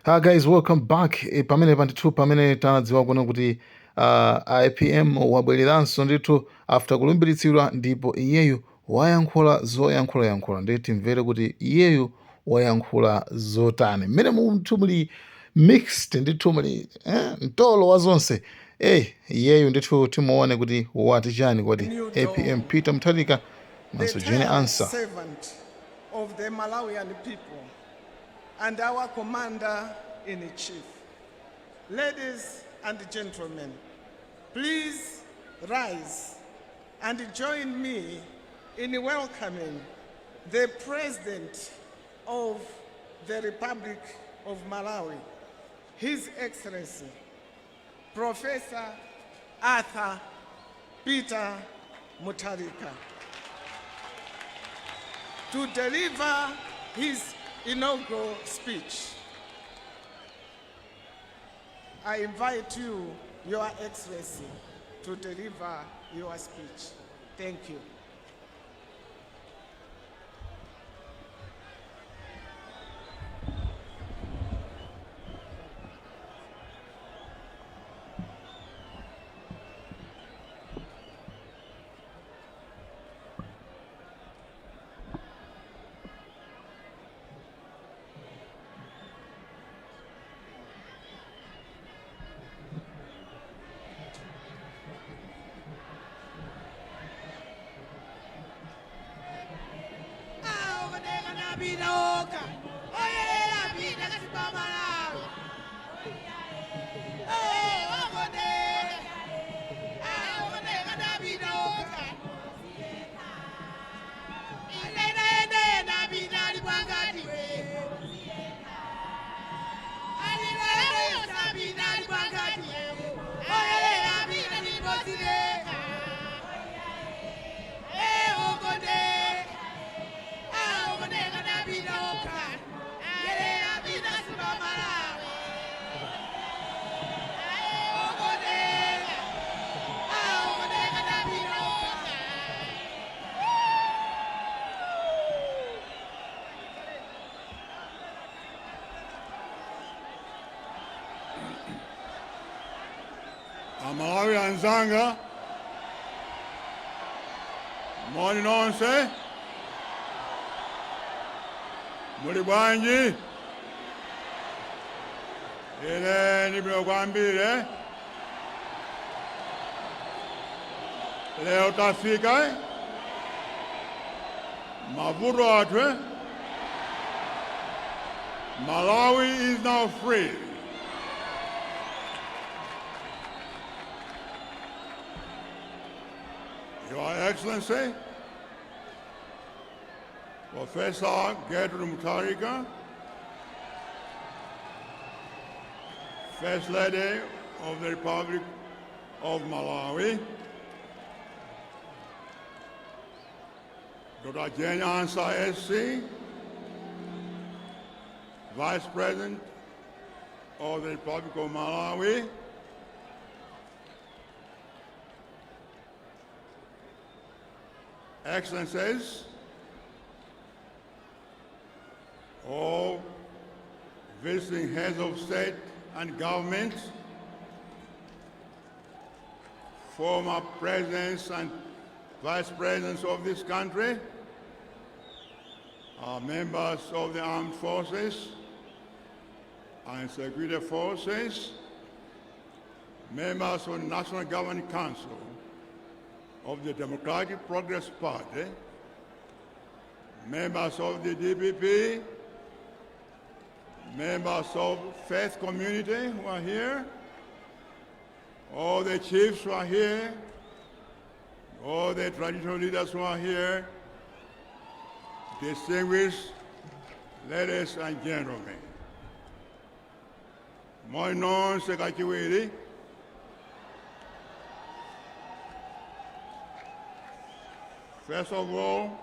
Guys, welcome back. Pamene pandithu pamene tanadziwa kuona kuti IPM wabwereranso ndithu after kulumbiritsidwa ndipo iyeyu wayankhula zoyankhulayankhula ndiye timvere kuti iyeyu wayankhula zotani. Mmene munthu muli mixed ndithu muli mtolo wa zonse. Iyeyu ndithu timuone kuti wati chani kodi APM Peter Mutharika manso jene answer. Servant of the Malawian people and our commander-in-chief. Ladies and gentlemen, please rise and join me in welcoming the President of the Republic of Malawi, His Excellency, Professor Arthur Peter Mutharika, to deliver his inaugural speech. I invite you, Your Excellency, to deliver your speech. Thank you. Malawi anzanga, moni nonse, muli bwanji, ine nibino kwambire, leo tafika, mavuto atwe, Malawi is now free. Your Excellency, Professor Mutharika, First Lady of the Republic of Malawi, Dr. Jane Ansah SC, Vice President of the Republic of Malawi, Excellencies, all visiting heads of state and government, former presidents and vice presidents of this country, members of the armed forces and security forces, members of the National Governing Council of the Democratic Progress Party, members of the DPP, members of faith community who are here, all the chiefs who are here, all the traditional leaders who are here, distinguished ladies and gentlemen. Moi non sekachiwiri. First of all,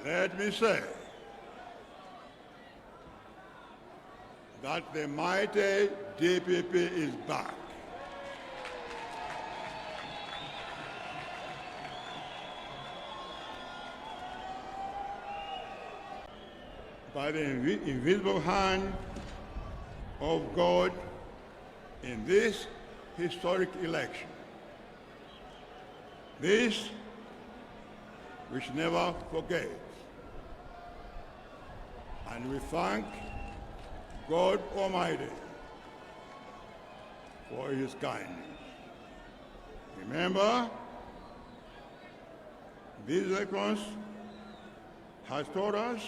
let me say that the mighty DPP is back. by the invisible hand of God in this historic election. This we should never forget. And we thank God Almighty for his kindness. Remember, these elections has taught us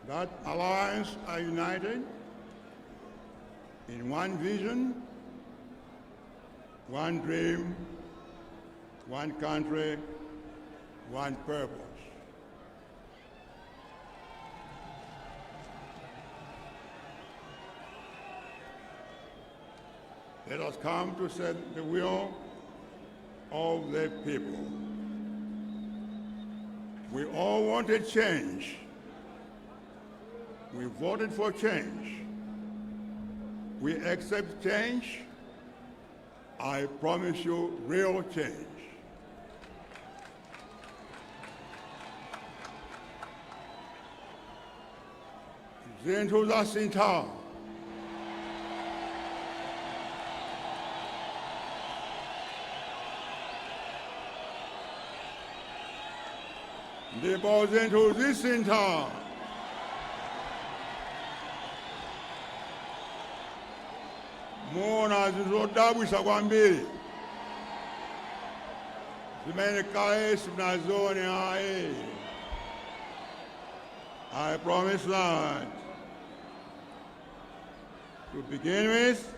that alliance are united in one vision, one dream, one country, one purpose. Let us come to set the will of the people. We all wanted change. We voted for change. We accept change. I promise you real change. Zinthu zasinta. Ndipo zinthu zisintha. Muona zizodabwisa kwambiri. Zimene kale simunazione ayi. I promise that. To begin with,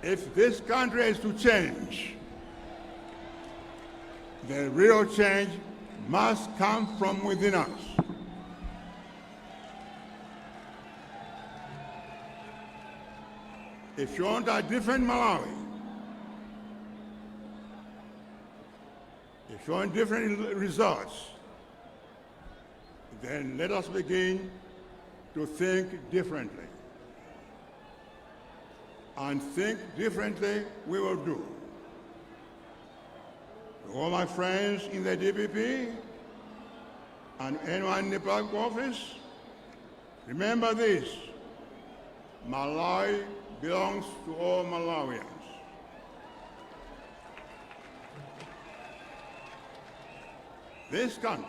if this country is to change, the real change must come from within us. If you want a different Malawi, if you want different results, then let us begin to think differently. And think differently we will do. To all my friends in the DPP and anyone in the public office, remember this: Malawi belongs to all Malawians. This country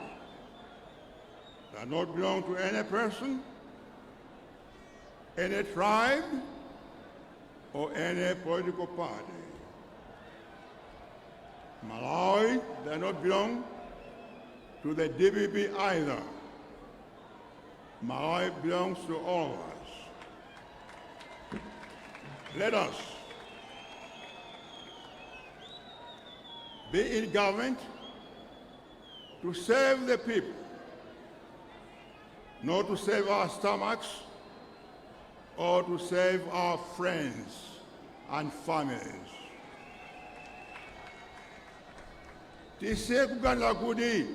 does not belong to any person, any tribe, or any political party. Malawi does not belong to the DPP either. Malawi belongs to all of us. Let us be in government to serve the people, not to save our stomachs or to save our friends and families. Tisiye kuganiza kuti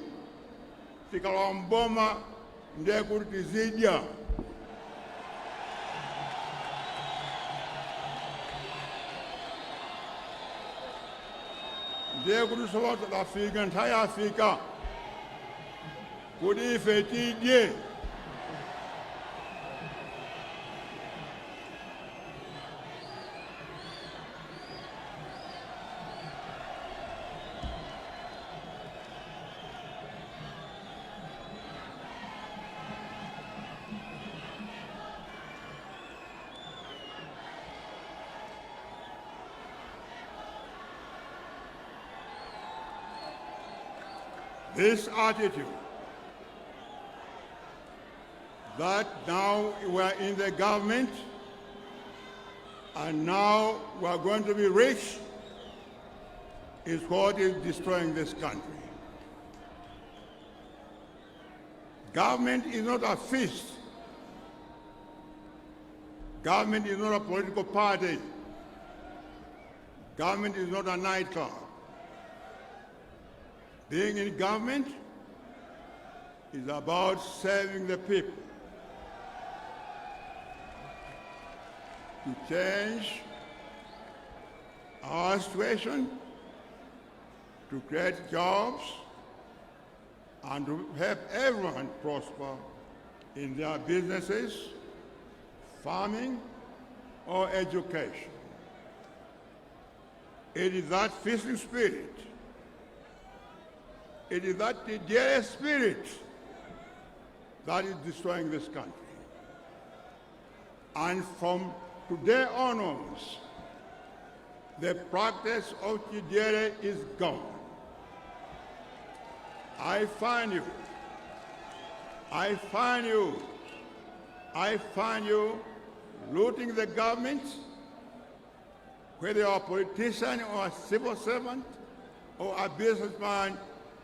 tikalowa mboma ndiye kuti tizidya. Ndiye kuti soba tikafika nthawi yafika kuti ife tidye. This attitude that now we're in the government and now we're going to be rich is what is destroying this country. Government is not a feast. Government is not a political party. Government is not a nightclub. Being in government is about serving the people, to change our situation, to create jobs, and to help everyone prosper in their businesses, farming, or education. It is that feasting spirit, it is that dear spirit that is destroying this country. And from today onwards, the practice of Chidere is gone. I find you looting the government, whether you're a politician or a civil servant or a businessman,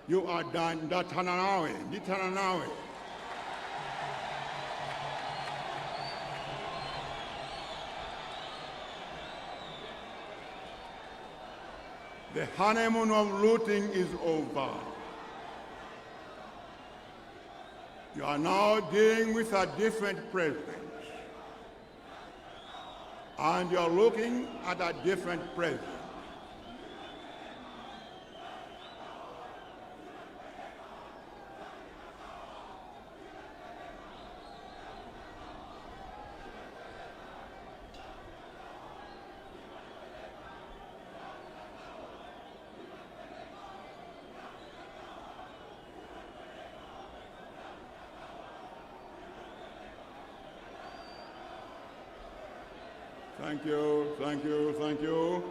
you are done. Ndatana. The honeymoon of looting is over. You are now dealing with a different president. And you're looking at a different president. Thank you.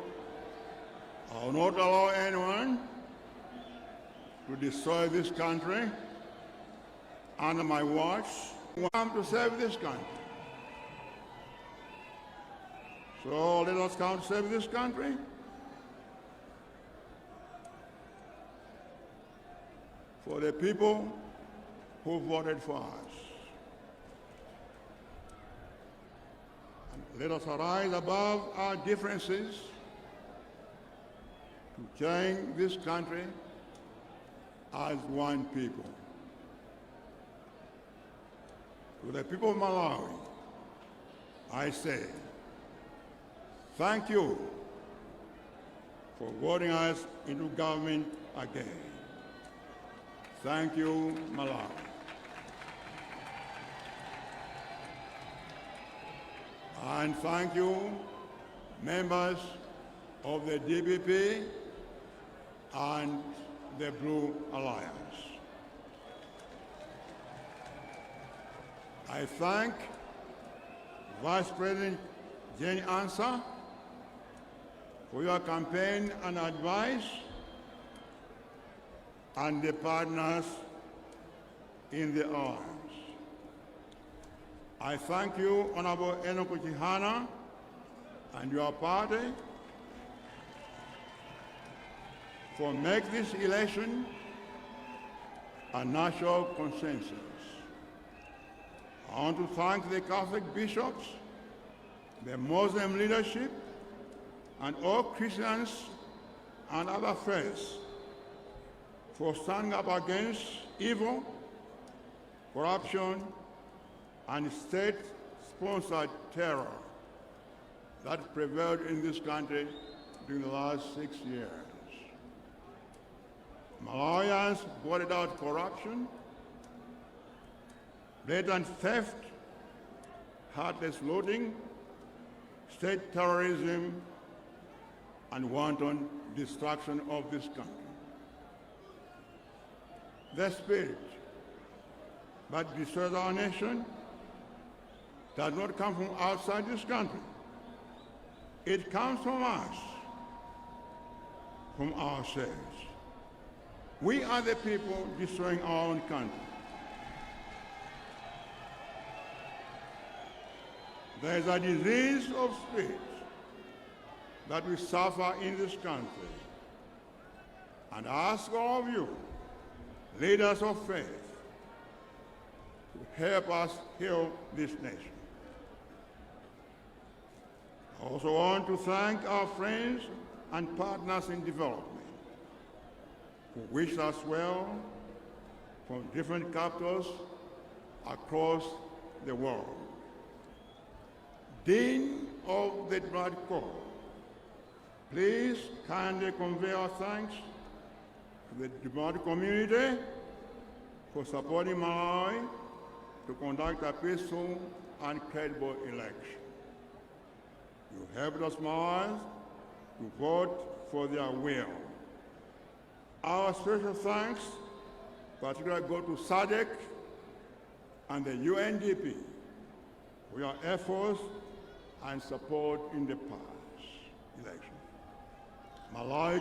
I will not allow anyone to destroy this country under my watch. I come to serve this country. So let us come to serve this country. For the people who voted for us. Let us arise above our differences to change this country as one people. To the people of Malawi, I say, thank you for voting us into government again. Thank you, Malawi. And thank you, members of the DPP and the Blue Alliance. I thank Vice President Jenny Ansah for your campaign and advice, and the partners in the arms. I thank you, Honorable Enoch Chihana, and your party for making this election a national consensus. I want to thank the Catholic bishops, the Muslim leadership, and all Christians and other faiths for standing up against evil, corruption, and state-sponsored terror that prevailed in this country during the last 6 years. Malawians voted out corruption, blatant theft, heartless looting, state terrorism, and wanton destruction of this country. The spirit that destroys our nation does not come from outside this country. It comes from us, from ourselves. We are the people destroying our own country. There is a disease of spirit that we suffer in this country. And I ask all of you, leaders of faith, to help us heal this nation. I also want to thank our friends and partners in development who wish us well from different capitals across the world. Dean of the Blood Corps, please kindly convey our thanks to the diplomatic community for supporting Malawi to conduct a peaceful and credible election. You helped us, Malawians, to vote for their will. Our special thanks particularly go to SADC and the UNDP for your efforts and support in the past election. Malawi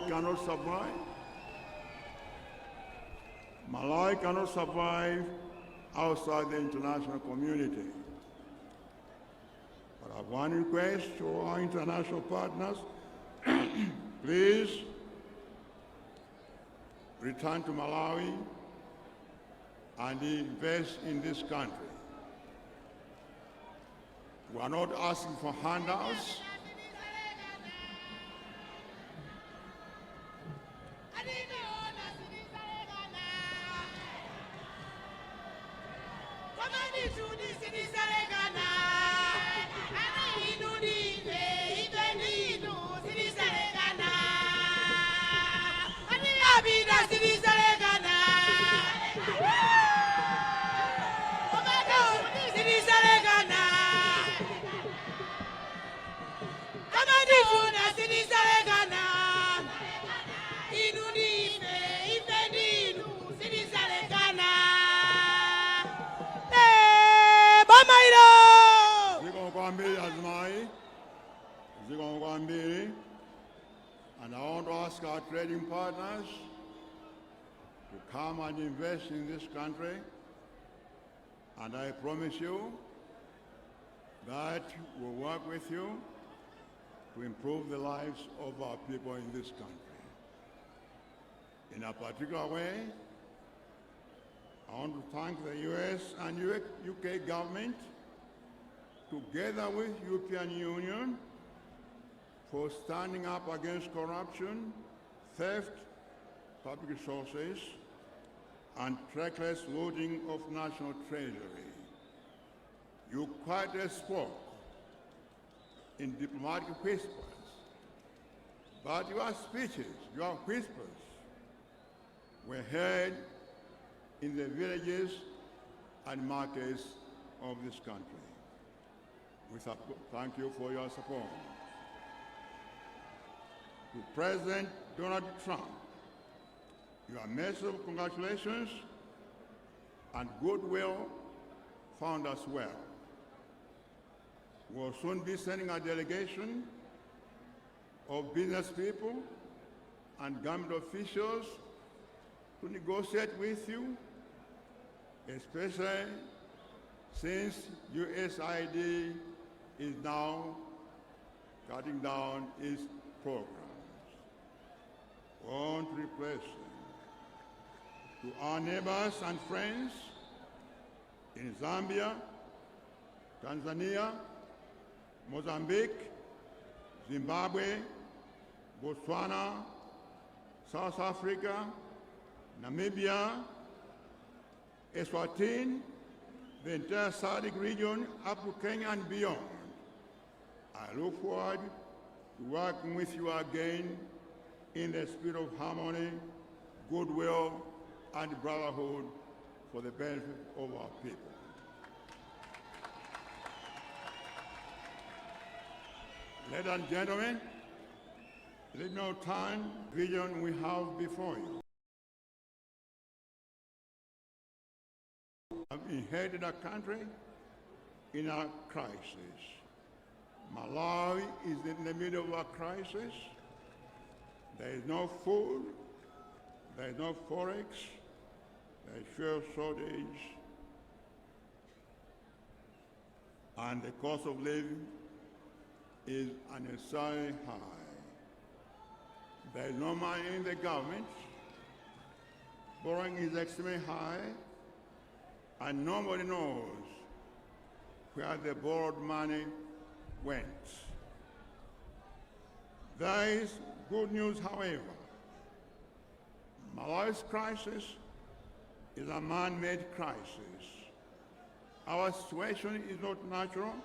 cannot survive outside the international community. But I have one request to our international partners. Please return to Malawi and invest in this country. We are not asking for handouts. And I want to ask our trading partners to come and invest in this country. And I promise you that we'll work with you to improve the lives of our people in this country. In a particular way, I want to thank the US and UK government, together with European Union, for standing up against corruption, theft, public resources, and reckless looting of national treasury. You quietly spoke in diplomatic whispers, but your speeches, your whispers, were heard in the villages and markets of this country. We thank you for your support. To President Donald Trump, your message of congratulations and goodwill found us well. We'll soon be sending a delegation of business people and government officials to negotiate with you, especially since USAID is now cutting down its programs. Won't replace them. To our neighbors and friends in Zambia, Tanzania, Mozambique, Zimbabwe, Botswana, South Africa, Namibia, Eswatini, the entire SADC region, up to Kenya and beyond. I look forward to working with you again in the spirit of harmony, goodwill, and brotherhood for the benefit of our people. Ladies and gentlemen, let me now turn to the vision we have before you. We have inherited a country in a crisis. Malawi is in the middle of a crisis. There is no food, there is no forex, there is fuel shortage, and the cost of living is unnecessarily high. There is no money in the government, borrowing is extremely high, and nobody knows where the borrowed money went. There is good news, however. Malawi's crisis is a man-made crisis. Our situation is not natural,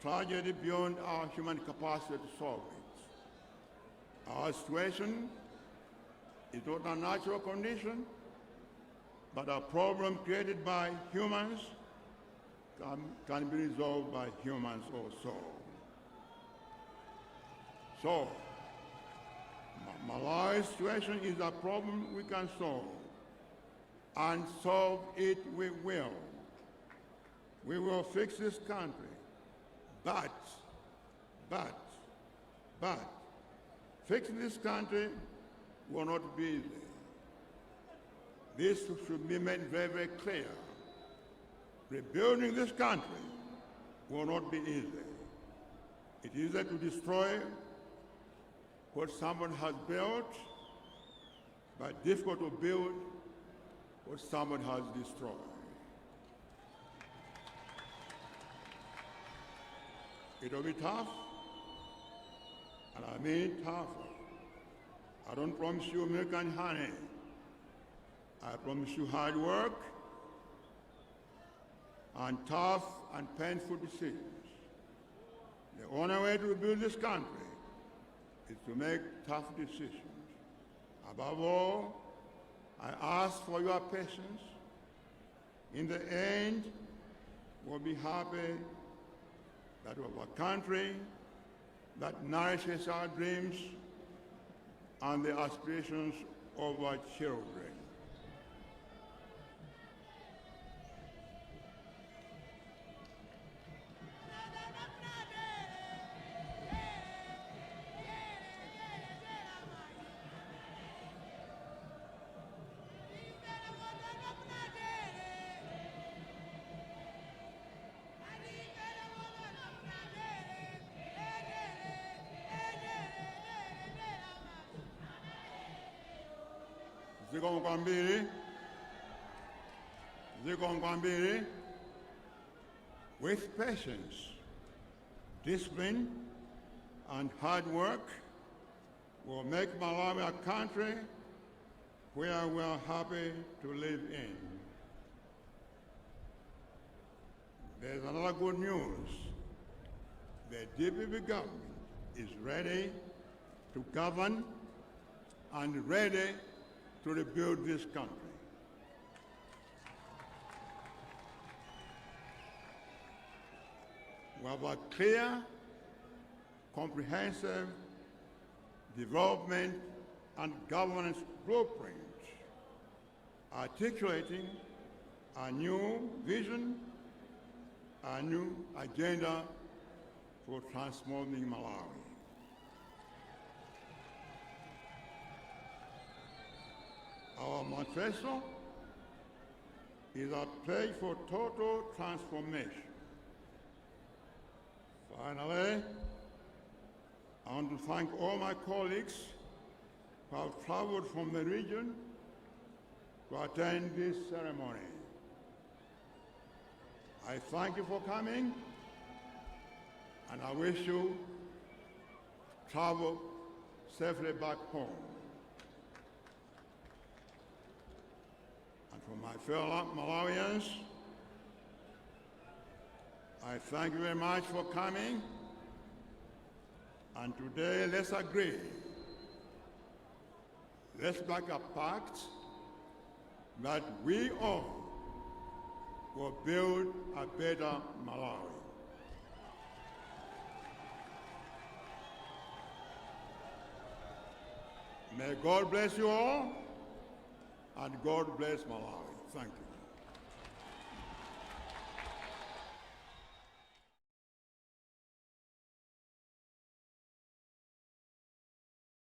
tragedy beyond our human capacity to solve it. Our situation is not a natural condition, but a problem created by humans can be resolved by humans also. So, Malawi's situation is a problem we can solve, and solve it we will. We will fix this country, but, fixing this country will not be easy. This should be made very, very clear. Rebuilding this country will not be easy. It is easy to destroy what someone has built, but difficult to build what someone has destroyed. It will be tough, and I mean tougher. I don't promise you milk and honey. I promise you hard work and tough and painful decisions. The only way to rebuild this country is to make tough decisions. Above all, I ask for your patience. In the end, we'll be happy that we have a country that nourishes our dreams and the aspirations of our children. Zikomo, with patience, discipline, and hard work, will make Malawi a country where we are happy to live in. There's another good news. The DPP government is ready to govern and ready to rebuild this country. We have a clear, comprehensive development and governance blueprint articulating a new vision, a new agenda for transforming Malawi. Our manifesto is a pledge for total transformation. Finally, I want to thank all my colleagues who have traveled from the region to attend this ceremony. I thank you for coming, and I wish you travel safely back home. And for my fellow Malawians, I thank you very much for coming. And today, let's agree. Let's make a pact that we all will build a better Malawi. May God bless you all, and God bless Malawi. Thank you.